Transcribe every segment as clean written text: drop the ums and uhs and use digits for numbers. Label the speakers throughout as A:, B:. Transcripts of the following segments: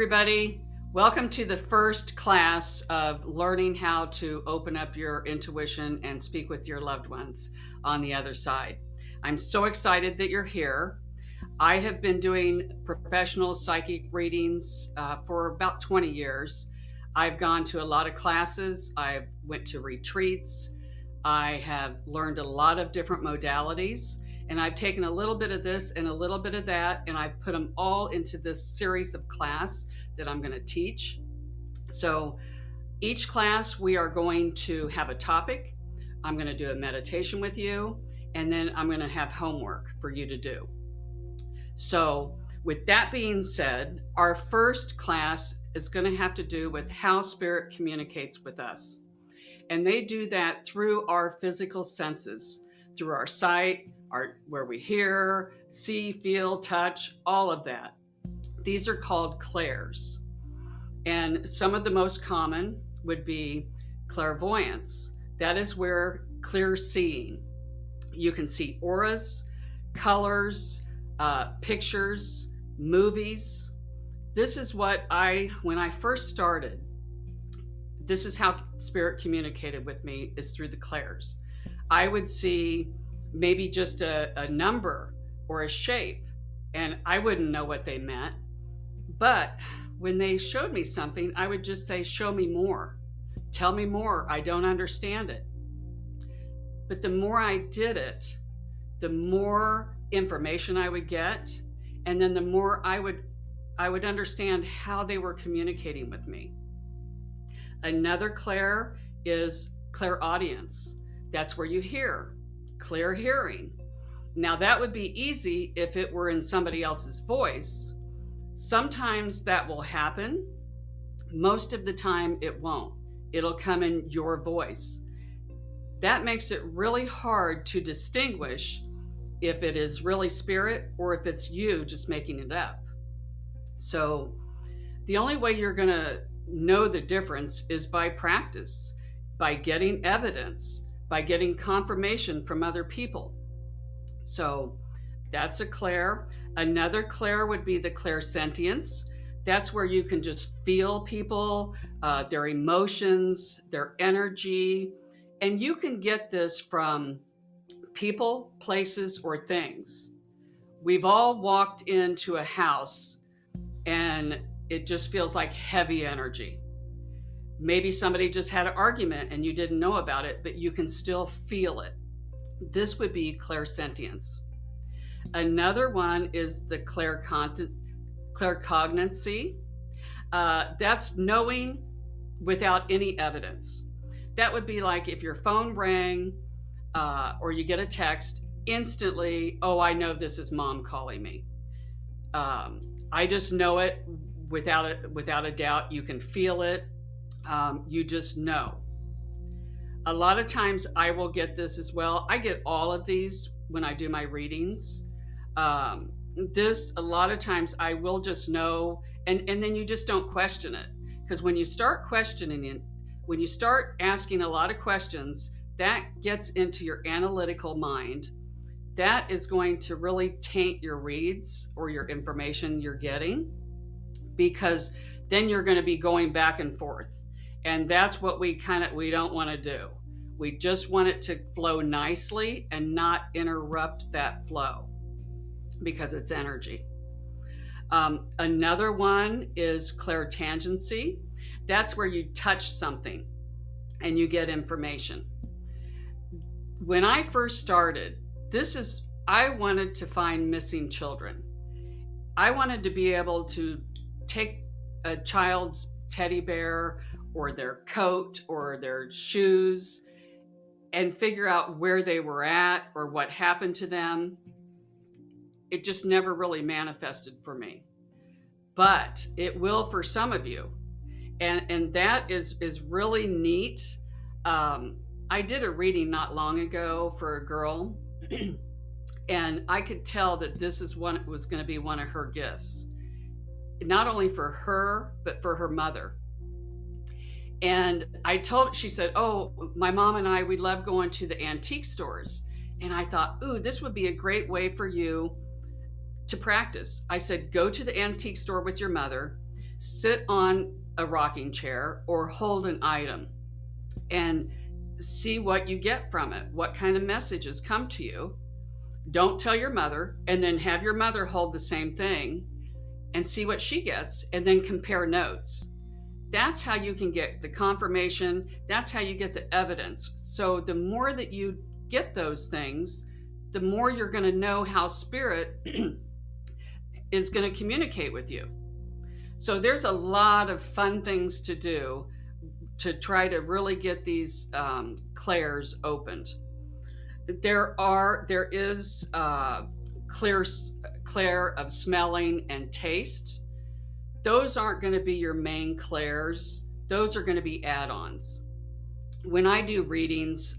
A: everybody. Welcome to the first class of learning how to open up your intuition and speak with your loved ones on the other side. I'm so excited that you're here. I have been doing professional psychic readings for about 20 years. I've gone to a lot of classes. I've went to retreats. I have learned a lot of different modalities. And I've taken a little bit of this and a little bit of that, and I've put them all into this series of class that I'm going to teach. So each class, we are going to have a topic. I'm going to do a meditation with you, and then I'm going to have homework for you to do. So with that being said, our first class is going to have to do with how spirit communicates with us. And they do that through our physical senses, through our sight, where we hear, see, feel, touch, all of that. These are called clairs. And some of the most common would be clairvoyance. That is where clear seeing. You can see auras, colors, pictures, movies. This is what when I first started, this is how spirit communicated with me, is through the clairs. I would see maybe just a number or a shape, and I wouldn't know what they meant. But when they showed me something, I would just say, show me more. Tell me more. I don't understand it. But the more I did it, the more information I would get, and then the more I would understand how they were communicating with me. Another clair is clairaudience. That's where you hear, clear hearing. Now that would be easy if it were in somebody else's voice. Sometimes that will happen. Most of the time it won't. It'll come in your voice. That makes it really hard to distinguish if it is really spirit or if it's you just making it up. So the only way you're going to know the difference is by practice, by getting evidence, by getting confirmation from other people. So that's a clair. Another clair would be the clairsentience. That's where you can just feel people, their emotions, their energy. And you can get this from people, places, or things. We've all walked into a house and it just feels like heavy energy. Maybe somebody just had an argument and you didn't know about it, but you can still feel it. This would be clairsentience. Another one is the claircognizance. That's knowing without any evidence. That would be like if your phone rang or you get a text, instantly, oh, I know this is mom calling me. I just know it without a doubt. You can feel it. You just know. A lot of times I will get this as well. I get all of these when I do my readings. A lot of times I will just know, and then you just don't question it. Because when you start questioning it, when you start asking a lot of questions, that gets into your analytical mind. That is going to really taint your reads or your information you're getting, because then you're going to be going back and forth. And that's what we don't want to do. We just want it to flow nicely and not interrupt that flow because it's energy. Another one is claircognizance. That's where you touch something and you get information. When I first started, I wanted to find missing children. I wanted to be able to take a child's teddy bear or their coat or their shoes and figure out where they were at or what happened to them. It just never really manifested for me, but it will for some of you. And that is really neat. I did a reading not long ago for a girl and I could tell that this was going to be one of her gifts, not only for her, but for her mother. And she said, oh, my mom and we love going to the antique stores. And I thought, ooh, this would be a great way for you to practice. I said, go to the antique store with your mother, sit on a rocking chair or hold an item and see what you get from it. What kind of messages come to you? Don't tell your mother, and then have your mother hold the same thing and see what she gets, and then compare notes. That's how you can get the confirmation. That's how you get the evidence. So the more that you get those things, the more you're going to know how spirit is going to communicate with you. So there's a lot of fun things to do to try to really get these clairs opened. There is clair of smelling and taste. Those aren't going to be your main clairs. Those are going to be add-ons. When I do readings,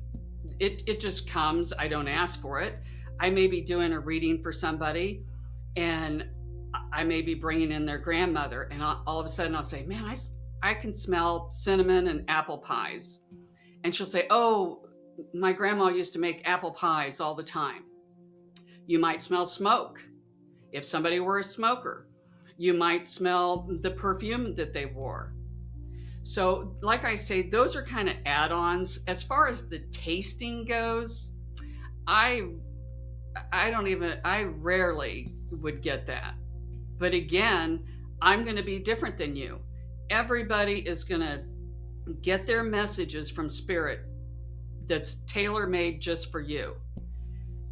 A: it just comes. I don't ask for it. I may be doing a reading for somebody, and I may be bringing in their grandmother, and all of a sudden I'll say, man, I can smell cinnamon and apple pies. And she'll say, oh, my grandma used to make apple pies all the time. You might smell smoke if somebody were a smoker. You might smell the perfume that they wore. So, like I say, those are kind of add-ons. As far as the tasting goes, I rarely would get that. But again, I'm going to be different than you. Everybody is going to get their messages from spirit that's tailor-made just for you.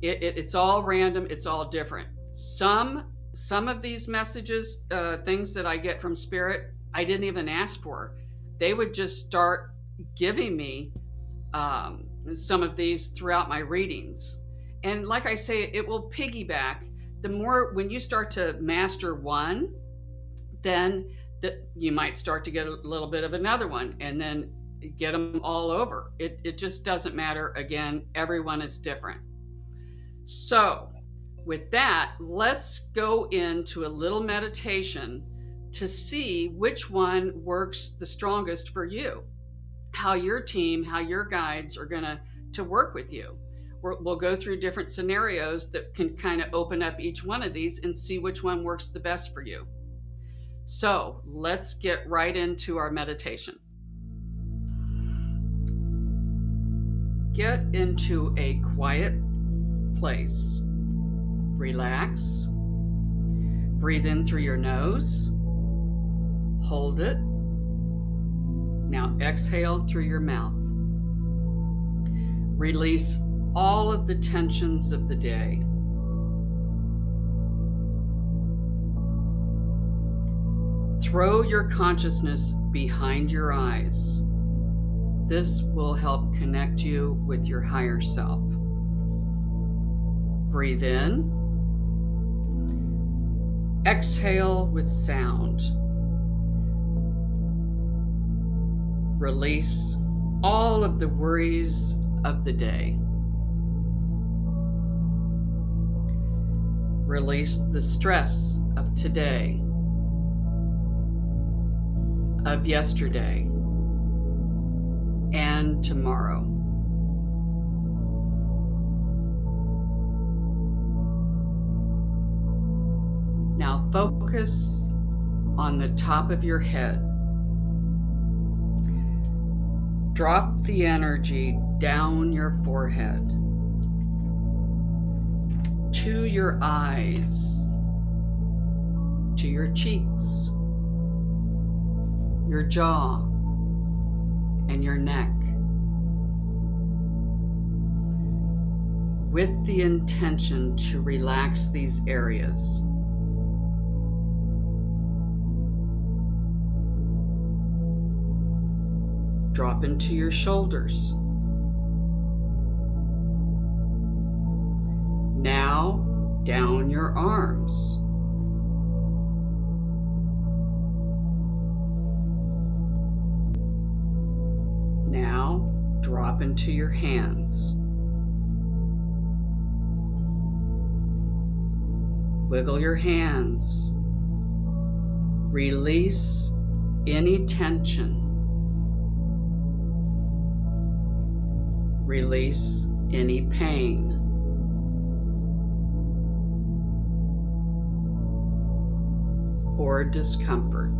A: It's all random. It's all different. Some of these messages, things that I get from spirit, I didn't even ask for. They would just start giving me some of these throughout my readings. And like I say, it will piggyback. The more, when you start to master one, then you might start to get a little bit of another one, and then get them all over. It just doesn't matter. Again, everyone is different. So with that, let's go into a little meditation to see which one works the strongest for you, how your team, how your guides are going to work with you. We'll go through different scenarios that can kind of open up each one of these and see which one works the best for you. So let's get right into our meditation. Get into a quiet place. Relax. Breathe in through your nose. Hold it. Now exhale through your mouth. Release all of the tensions of the day. Throw your consciousness behind your eyes. This will help connect you with your higher self. Breathe in. Exhale with sound. Release all of the worries of the day. Release the stress of today, of yesterday, and tomorrow. Now focus on the top of your head. Drop the energy down your forehead, to your eyes, to your cheeks, your jaw, and your neck, with the intention to relax these areas. Drop into your shoulders. Now down your arms. Now drop into your hands. Wiggle your hands. Release any tension. Release any pain. Or discomfort.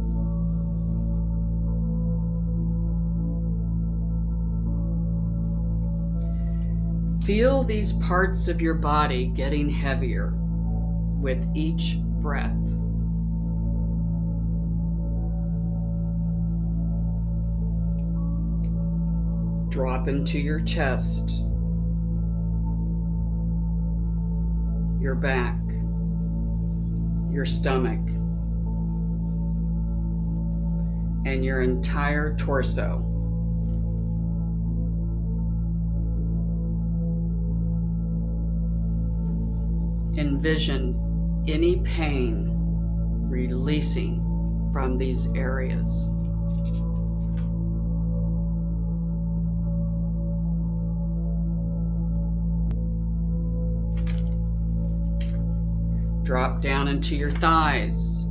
A: Feel these parts of your body getting heavier with each breath. Drop into your chest, your back, your stomach, and your entire torso. Envision any pain releasing from these areas. Drop down into your thighs.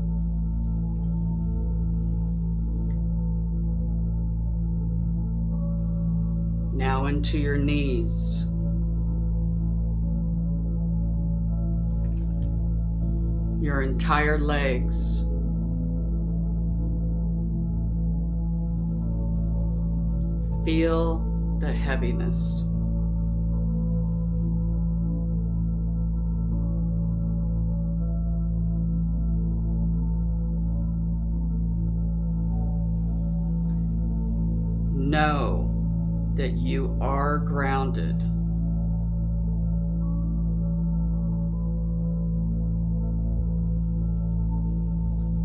A: Now into your knees. Your entire legs. Feel the heaviness. Know that you are grounded.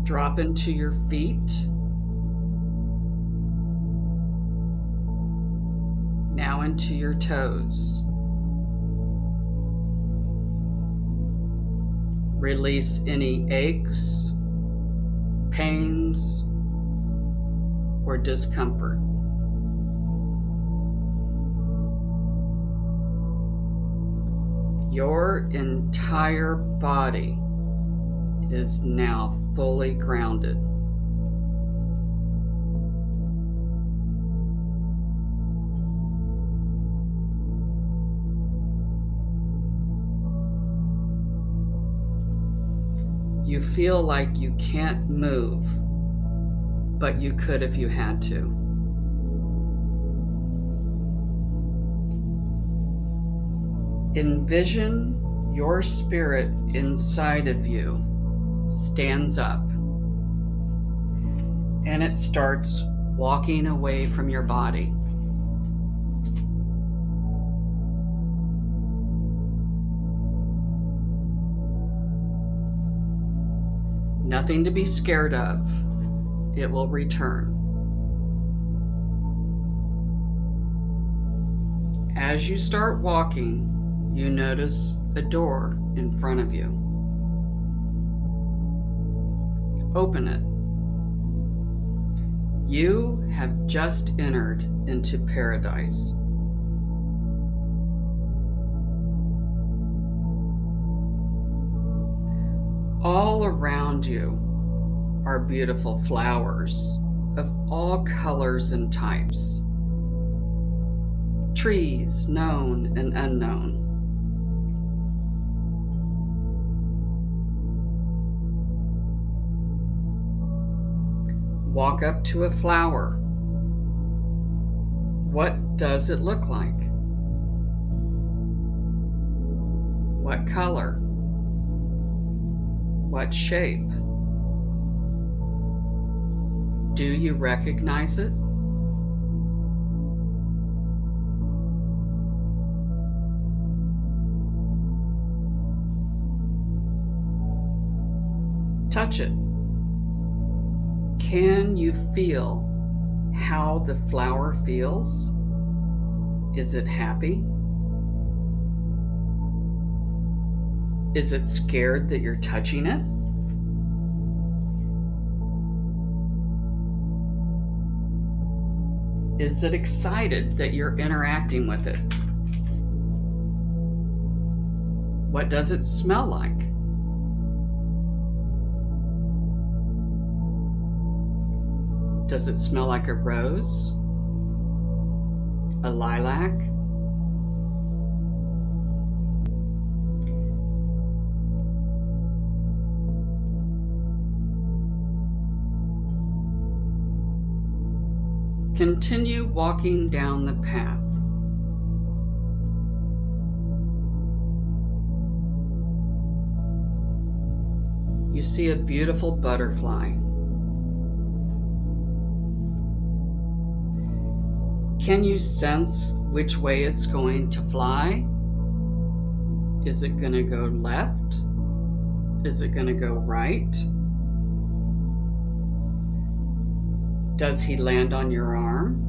A: Drop into your feet. Now into your toes. Release any aches, pains, or discomfort. Your entire body is now fully grounded. You feel like you can't move, but you could if you had to. Envision your spirit inside of you stands up and it starts walking away from your body. Nothing to be scared of. It will return. As you start walking, you notice a door in front of you. Open it. You have just entered into paradise. All around you are beautiful flowers of all colors and types. Trees, known and unknown. Walk up to a flower. What does it look like? What color? What shape? Do you recognize it? Touch it. Can you feel how the flower feels? Is it happy? Is it scared that you're touching it? Is it excited that you're interacting with it? What does it smell like? Does it smell like a rose? A lilac? Continue walking down the path. You see a beautiful butterfly. Can you sense which way it's going to fly? Is it going to go left? Is it going to go right? Does he land on your arm?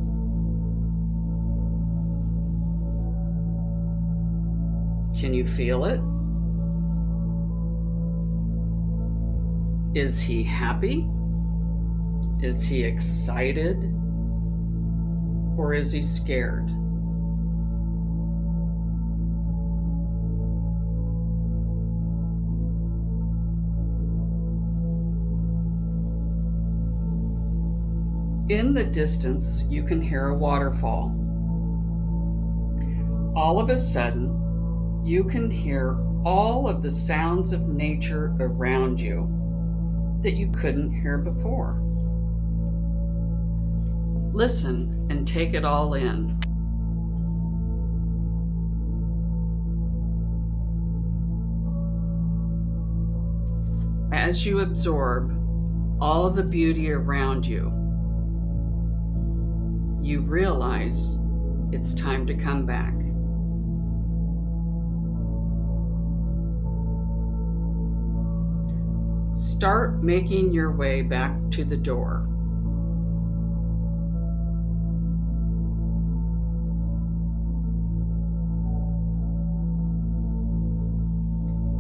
A: Can you feel it? Is he happy? Is he excited? Or is he scared? In the distance, you can hear a waterfall. All of a sudden, you can hear all of the sounds of nature around you that you couldn't hear before. Listen and take it all in. As you absorb all of the beauty around you, you realize it's time to come back. Start making your way back to the door.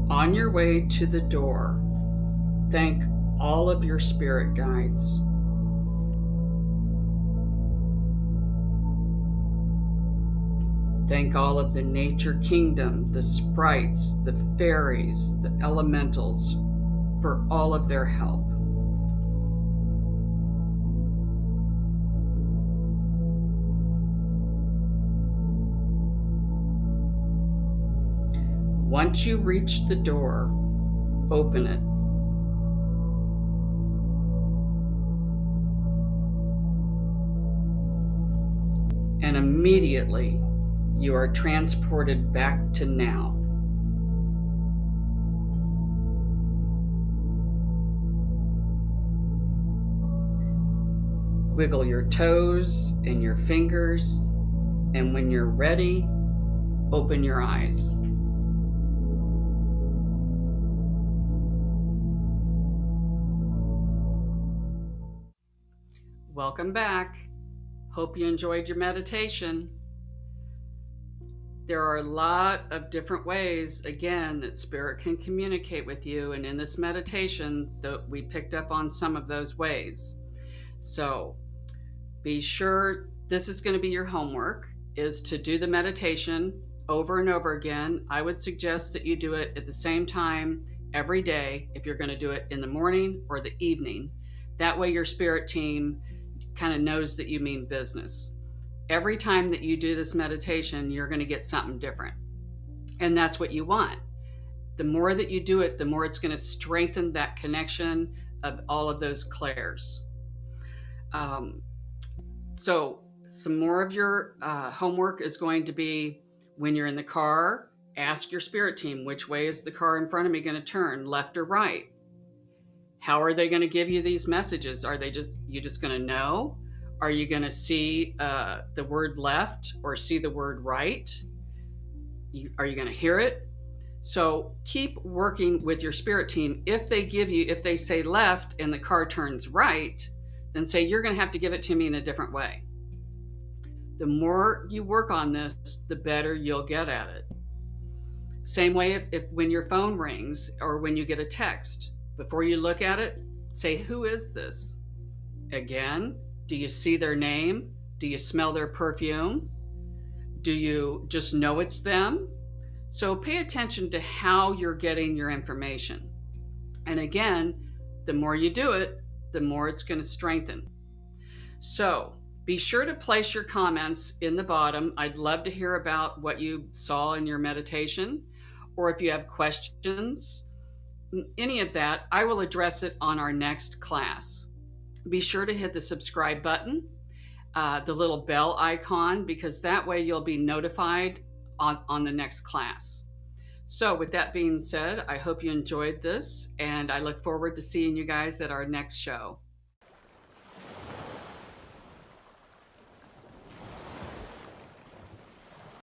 A: On your way to the door, thank all of your spirit guides. Thank all of the nature kingdom, the sprites, the fairies, the elementals, for all of their help. Once you reach the door, open it. And immediately, you are transported back to now. Wiggle your toes and your fingers, and when you're ready, open your eyes. Welcome back. Hope you enjoyed your meditation. There are a lot of different ways, again, that Spirit can communicate with you. And in this meditation, we picked up on some of those ways. So be sure this is going to be your homework, is to do the meditation over and over again. I would suggest that you do it at the same time every day if you're going to do it in the morning or the evening. That way your spirit team kind of knows that you mean business. Every time that you do this meditation, you're going to get something different. And that's what you want. The more that you do it, the more it's going to strengthen that connection of all of those clairs. So some more of your homework is going to be, when you're in the car, ask your spirit team, which way is the car in front of me going to turn, left or right? How are they going to give you these messages? Are you just going to know? Are you going to see the word left or see the word right? Are you going to hear it? So keep working with your spirit team. If they say left and the car turns right, then say, you're going to have to give it to me in a different way. The more you work on this, the better you'll get at it. Same way if when your phone rings or when you get a text, before you look at it, say, who is this? Again, do you see their name? Do you smell their perfume? Do you just know it's them? So pay attention to how you're getting your information. And again, the more you do it, the more it's going to strengthen. So be sure to place your comments in the bottom. I'd love to hear about what you saw in your meditation, or if you have questions, any of that, I will address it on our next class. Be sure to hit the subscribe button, the little bell icon, because that way you'll be notified on the next class. So, with that being said, I hope you enjoyed this, and I look forward to seeing you guys at our next show.